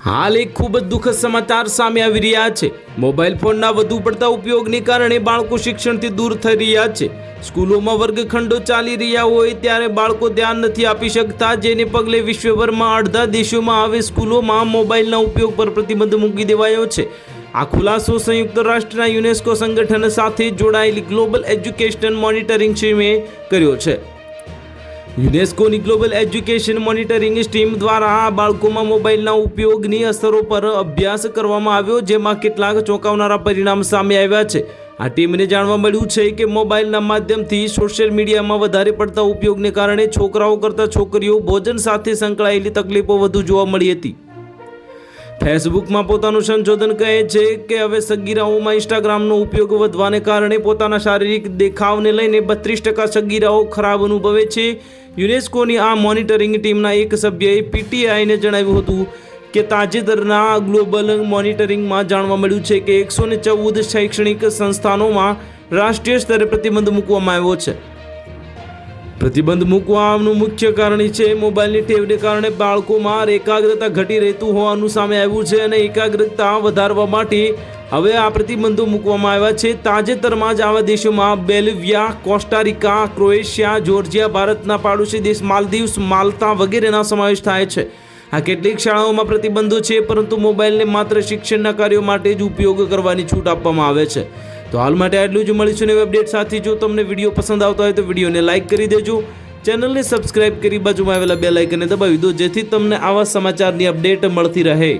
હાલ એક ખૂબ જ દુઃખદ સમાચાર સામે આવી રહ્યા છે। મોબાઈલ ફોનના વધુ પડતા ઉપયોગને કારણે બાળકો શિક્ષણથી દૂર થઈ રહ્યા છે। સ્કૂલોમાં વર્ગખંડો ચાલી રહ્યા હોય ત્યારે બાળકો ધ્યાન નથી આપી શકતા, જેને પગલે વિશ્વભરમાં અડધા દેશોમાં હવે સ્કૂલોમાં મોબાઈલના ઉપયોગ પર પ્રતિબંધ મૂકી દેવાયો છે। આ ખુલાસો સંયુક્ત રાષ્ટ્રના યુનેસ્કો સંગઠન સાથે જોડાયેલી ગ્લોબલ એજ્યુકેશન મોનિટરિંગ ટીમે કર્યો છે। યુનેસ્કોની ગ્લોબલ એજ્યુકેશન મોનિટરિંગ ટીમ દ્વારા બાળકોમાં મોબાઈલના ઉપયોગની અસરો પર અભ્યાસ કરવામાં આવ્યો, જેમાં કેટલાક ચોંકાવનારા પરિણામ સામે આવ્યા છે। આ ટીમને જાણવા મળ્યું છે કે મોબાઈલના માધ્યમથી સોશિયલ મીડિયામાં વધારે પડતા ઉપયોગને કારણે છોકરાઓ કરતાં છોકરીઓ ભોજન સાથે સંકળાયેલી તકલીફો વધુ જોવા મળી હતી। ફેસબુકમાં પોતાનું સંશોધન કહે છે કે હવે સગીરાઓમાં ઇન્સ્ટાગ્રામનો ઉપયોગ વધવાને કારણે પોતાના શારીરિક દેખાવને લઈને 32% સગીરાઓ ખરાબ અનુભવે છે। યુનેસ્કોની આ મોનિટરિંગ ટીમના એક સભ્યએ પીટીઆઈને જણાવ્યું હતું કે તાજેતરના ગ્લોબલ મોનિટરિંગમાં જાણવા મળ્યું છે કે 114 શૈક્ષણિક સંસ્થાનોમાં રાષ્ટ્રીય સ્તરે પ્રતિબંધ મૂકવામાં આવ્યો છે। પ્રતિબંધ મૂકવાનું મુખ્ય કારણ છે મોબાઈલની ટેવને કારણે બાળકોમાં એકાગ્રતા ઘટી રહેતું હોવાનું સામે આવ્યું છે અને એકાગ્રતા વધારવા માટે હવે આ પ્રતિબંધો મૂકવામાં આવ્યા છે। તાજેતરમાં જ આવા દેશોમાં બોલિવિયા, કોસ્ટારિકા, ક્રોએશિયા, જોર્જિયા, ભારતના પાડોશી દેશ માલદીવ્સ, માલ્ટા વગેરેના સમાવેશ થાય છે। આ કેટલીક શાળાઓમાં પ્રતિબંધો છે, પરંતુ મોબાઈલને માત્ર શિક્ષણના કાર્યો માટે જ ઉપયોગ કરવાની છૂટ આપવામાં આવે છે। તો હાલ માટે આટલું જ, મળીશું નવી અપડેટ સાથે। જો તમને વિડીયો પસંદ આવતો હોય તો વિડીયોને લાઇક કરી દેજો, ચેનલને સબસ્ક્રાઇબ કરી બાજુમાં આવેલા બેલ આઇકનને દબાવી દો, જેથી તમને આવા સમાચારની અપડેટ મળતી રહે।